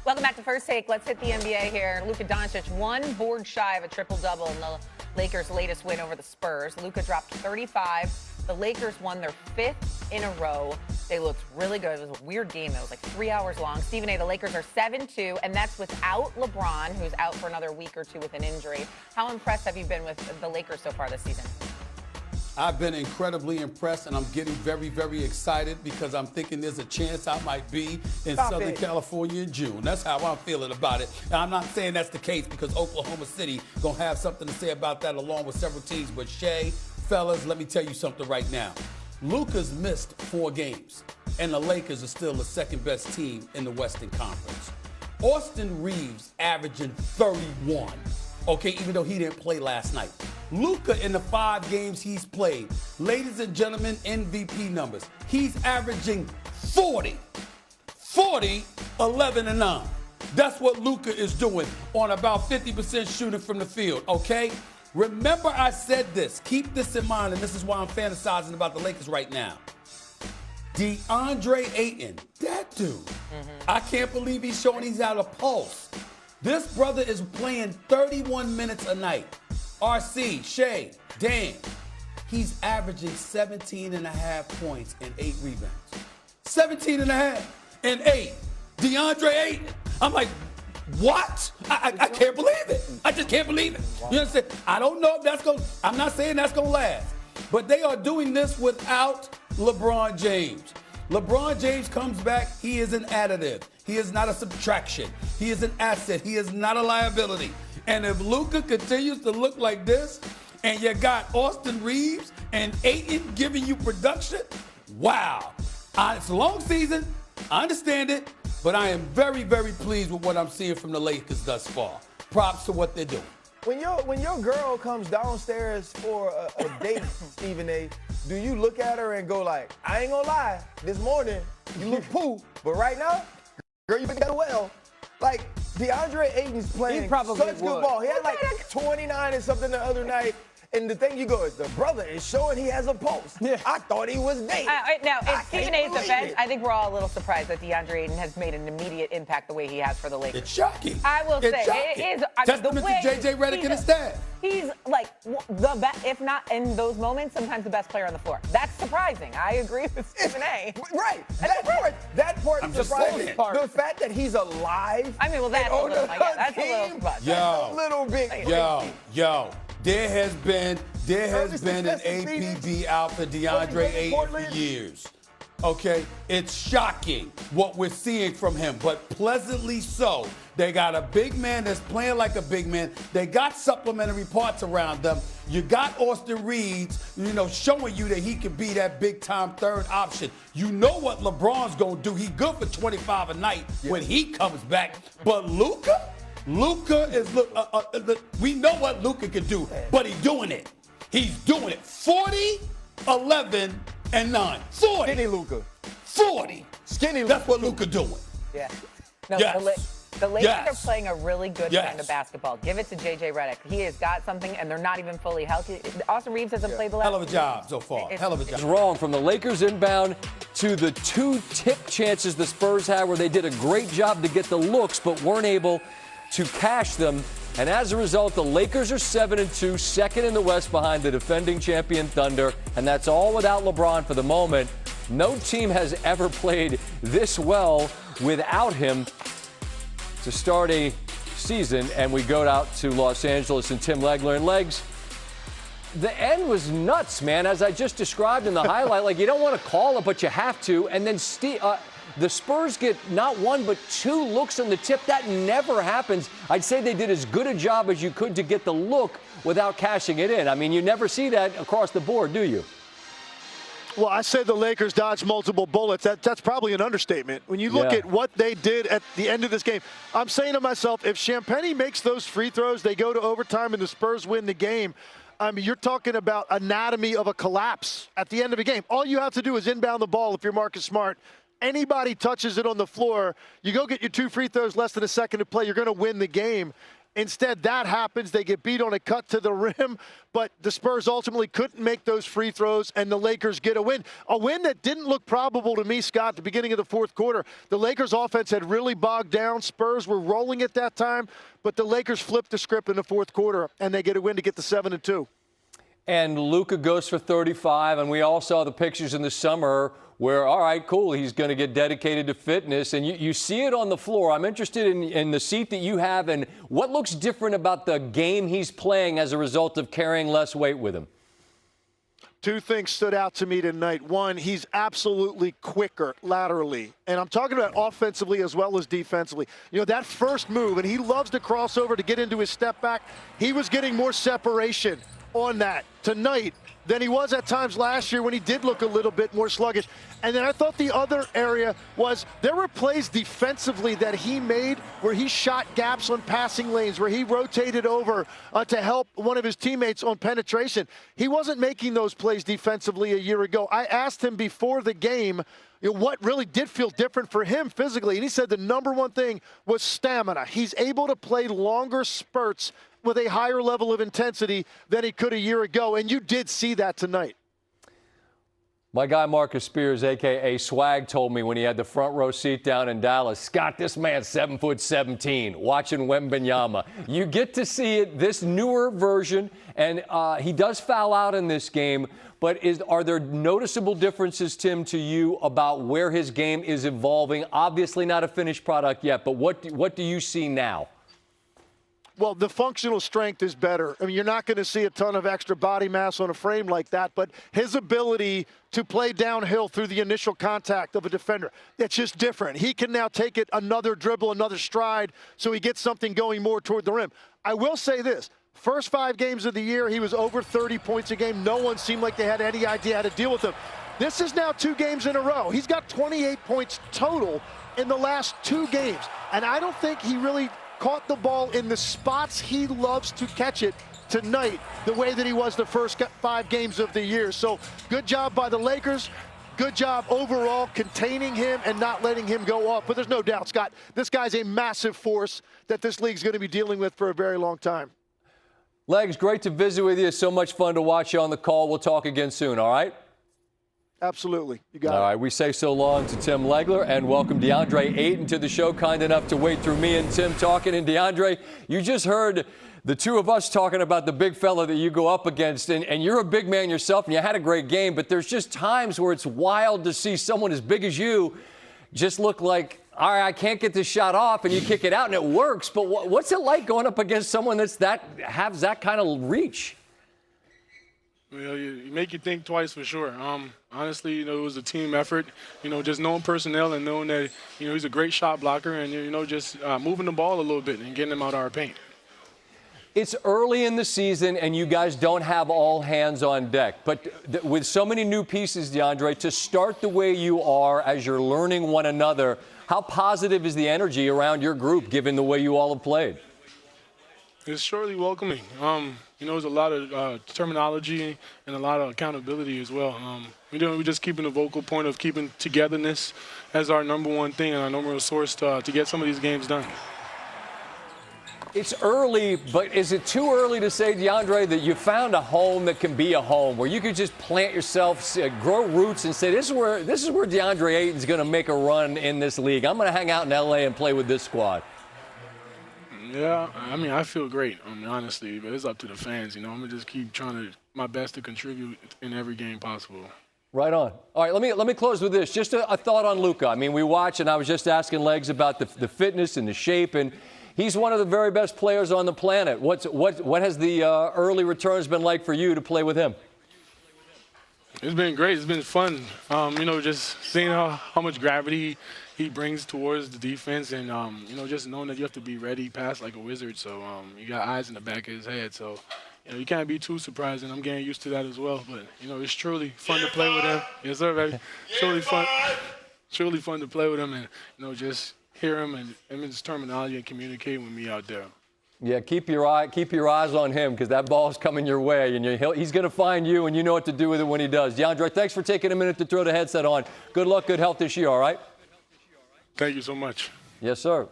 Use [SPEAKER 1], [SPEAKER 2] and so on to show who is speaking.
[SPEAKER 1] Welcome back to First Take. Let's hit the NBA here. Luka Doncic, one board shy of a triple-double in the Lakers' latest win over the Spurs. Luka dropped 35. The Lakers won their 5th in a row. They looked really good. It was a weird game. It was like 3 hours long. Stephen A., the Lakers are 7-2, and that's without LeBron, who's out for another week or two with an injury. How impressed have you been with the Lakers so far this season?
[SPEAKER 2] I've been incredibly impressed, and I'm getting very, very excited because I'm thinking there's a chance I might be in Southern California in June. That's how I'm feeling about it. And I'm not saying that's the case because Oklahoma City going to have something to say about that along with several teams. But Shay, fellas, let me tell you something right now. Luka's missed 4 games, and the Lakers are still the second-best team in the Western Conference. Austin Reeves averaging 31, okay, even though he didn't play last night. Luka in the 5 games he's played, ladies and gentlemen, MVP numbers. He's averaging 40, 11, and 9. That's what Luka is doing on about 50% shooting from the field, okay? Remember I said this. Keep this in mind, and this is why I'm fantasizing about the Lakers right now. DeAndre Ayton, that dude, I can't believe he's showing he's out of pulse. This brother is playing 31 minutes a night. RC, Shay, Dan, he's averaging 17.5 points and 8 rebounds. 17.5 and 8. DeAndre Ayton. I'm like, what? I can't believe it. I just can't believe it. You understand? I don't know if that's going to, I'm not saying that's going to last. But they are doing this without LeBron James. LeBron James comes back, he is an additive. He is not a subtraction. He is an asset. He is not a liability. And if Luka continues to look like this, and you got Austin Reeves and Ayton giving you production, wow. It's a long season. I understand it. But I am very, very pleased with what I'm seeing from the Lakers thus far. Props to what they're doing.
[SPEAKER 3] When your girl comes downstairs for a date, Stephen A., do you look at her and go like, I ain't gonna lie, this morning you look poo, but right now, girl, you picked that well. Like, DeAndre Ayton's playing such good ball. He had like 29 and something the other night. And the thing you go is the brother is showing he has a pulse. Yeah. I thought he was dating.
[SPEAKER 1] Now, in Stephen A's defense, I think we're all a little surprised that DeAndre Ayton has made an immediate impact the way he has for the Lakers.
[SPEAKER 2] It's shocking.
[SPEAKER 1] I will say,
[SPEAKER 2] shocking.
[SPEAKER 1] it is.
[SPEAKER 2] Testament to J.J. Redick and his staff.
[SPEAKER 1] He's like the best, if not in those moments, sometimes the best player on the floor. That's surprising. I agree with Stephen A.
[SPEAKER 3] Right. That part is surprising. The fact that he's alive.
[SPEAKER 1] I mean, well, that's a little, that's a little much.
[SPEAKER 3] That's a little bit crazy.
[SPEAKER 2] Yo. There has been an APB out for DeAndre Ayton for years. Okay? It's shocking what we're seeing from him, but pleasantly so. They got a big man that's playing like a big man. They got supplementary parts around them. You got Austin Reeves, showing you that he can be that big-time third option. You know what LeBron's going to do. He's good for 25 a night when he comes back. But Luka is, we know what Luka can do, but he's doing it. He's doing it. 40, 11, and 9. 40.
[SPEAKER 3] Skinny Luka.
[SPEAKER 2] 40.
[SPEAKER 3] Skinny Luka.
[SPEAKER 2] That's what Luka doing.
[SPEAKER 1] Yeah. No,
[SPEAKER 2] yes.
[SPEAKER 1] The Lakers are playing a really good brand of basketball. Give it to J.J. Redick. He has got something, and they're not even fully healthy. Austin Reeves hasn't played the last.
[SPEAKER 2] Hell of a job so far. Hell of a job.
[SPEAKER 4] It's wrong from the Lakers inbound to the 2 tip chances the Spurs had where they did a great job to get the looks but weren't able to cash them. And as a result, the Lakers are 7-2, second in the West behind the defending champion Thunder. And that's all without LeBron for the moment. No team has ever played this well without him to start a season. And we go out to Los Angeles and Tim Legler. And Legs, the end was nuts, man, as I just described in the highlight. Like, you don't want to call it, but you have to. And then the Spurs get not 1 but 2 looks on the tip. That never happens. I'd say they did as good a job as you could to get the look without cashing it in. I mean, you never see that across the board, do you?
[SPEAKER 5] Well, I say the Lakers dodged multiple bullets. That's probably an understatement. When you look at what they did at the end of this game, I'm saying to myself, if Champagnie makes those free throws, they go to overtime and the Spurs win the game. I mean, you're talking about anatomy of a collapse at the end of a game. All you have to do is inbound the ball if you're Marcus Smart. Anybody touches it on the floor, you go get your 2 free throws, less than a second to play, you're going to win the game. Instead, that happens. They get beat on a cut to the rim, but the Spurs ultimately couldn't make those free throws, and the Lakers get a win. A win that didn't look probable to me, Scott, at the beginning of the fourth quarter. The Lakers' offense had really bogged down. Spurs were rolling at that time, but the Lakers flipped the script in the fourth quarter, and they get a win to get to 7-2.
[SPEAKER 4] And Luka goes for 35, and we all saw the pictures in the summer where, all right, cool, he's going to get dedicated to fitness, and you see it on the floor. I'm interested in the seat that you have and what looks different about the game he's playing as a result of carrying less weight with him.
[SPEAKER 5] Two things stood out to me tonight. One, he's absolutely quicker laterally. And I'm talking about offensively as well as defensively. You know, that first move, and he loves to cross over to get into his step back, he was getting more separation on that tonight than he was at times last year when he did look a little bit more sluggish. And then I thought the other area was there were plays defensively that he made where he shot gaps on passing lanes, where he rotated over to help one of his teammates on penetration. He wasn't making those plays defensively a year ago. I asked him before the game, you know, what really did feel different for him physically, and he said the number one thing was stamina. He's able to play longer spurts with a higher level of intensity than he could a year ago, and you did see that tonight.
[SPEAKER 4] My guy Marcus Spears, a.k.a. Swag, told me when he had the front row seat down in Dallas, Scott, this man's 7'17", watching Wembanyama. You get to see it, this newer version, and he does foul out in this game, but are there noticeable differences, Tim, to you about where his game is evolving? Obviously not a finished product yet, but what do you see now?
[SPEAKER 5] Well, the functional strength is better. I mean, you're not going to see a ton of extra body mass on a frame like that, but his ability to play downhill through the initial contact of a defender, it's just different. He can now take it another dribble, another stride, so he gets something going more toward the rim. I will say this. First 5 games of the year, he was over 30 points a game. No one seemed like they had any idea how to deal with him. This is now 2 games in a row. He's got 28 points total in the last 2 games, and I don't think he really caught the ball in the spots he loves to catch it tonight, the way that he was the first 5 games of the year. So good job by the Lakers. Good job overall containing him and not letting him go off. But there's no doubt, Scott, this guy's a massive force that this league's going to be dealing with for a very long time.
[SPEAKER 4] Legs, great to visit with you. So much fun to watch you on the call. We'll talk again soon, all right?
[SPEAKER 5] Absolutely. You got it.
[SPEAKER 4] All right, we say so long to Tim Legler and welcome DeAndre Ayton to the show. Kind enough to wait through me and Tim talking. And DeAndre, you just heard the two of us talking about the big fella that you go up against. And you're a big man yourself and you had a great game. But there's just times where it's wild to see someone as big as you just look like, all right, I can't get this shot off, and you kick it out and it works. But what's it like going up against someone has that kind of reach?
[SPEAKER 6] Well, you make you think twice for sure. Honestly, you know, it was a team effort. You know, just knowing personnel and knowing that, you know, he's a great shot blocker and, you know, just moving the ball a little bit and getting him out of our paint.
[SPEAKER 4] It's early in the season, and you guys don't have all hands on deck. But with so many new pieces, DeAndre, to start the way you are as you're learning one another, how positive is the energy around your group, given the way you all have played?
[SPEAKER 6] It's surely welcoming. You know, there's a lot of terminology and a lot of accountability as well. We're just keeping the vocal point of keeping togetherness as our number one thing and our number one source to get some of these games done.
[SPEAKER 4] It's early, but is it too early to say, DeAndre, that you found a home that can be a home where you could just plant yourself, grow roots, and say, this is where DeAndre Ayton's going to make a run in this league. I'm going to hang out in L.A. and play with this squad.
[SPEAKER 6] Yeah, I mean, I feel great, honestly, but it's up to the fans. You know, I'm going to just keep trying my best to contribute in every game possible.
[SPEAKER 4] Right on. All right, let me close with this. Just a thought on Luka. I mean, we watch, and I was just asking Legs about the fitness and the shape, and he's one of the very best players on the planet. What has the early returns been like for you to play with him?
[SPEAKER 6] It's been great. It's been fun. You know, just seeing how much gravity he brings towards the defense, and you know, just knowing that you have to be ready, pass like a wizard. So you got eyes in the back of his head. So you know, you can't be too surprised, and I'm getting used to that as well. But you know, it's truly fun to play with him. Yes, sir, baby. Truly fun to play with him, and you know, just hear him and his terminology and communicate with me out there.
[SPEAKER 4] Yeah, keep your eyes on him because that ball's coming your way, and he's going to find you, and you know what to do with it when he does. DeAndre, thanks for taking a minute to throw the headset on. Good luck, good health this year, all right?
[SPEAKER 6] Thank you so much.
[SPEAKER 4] Yes, sir.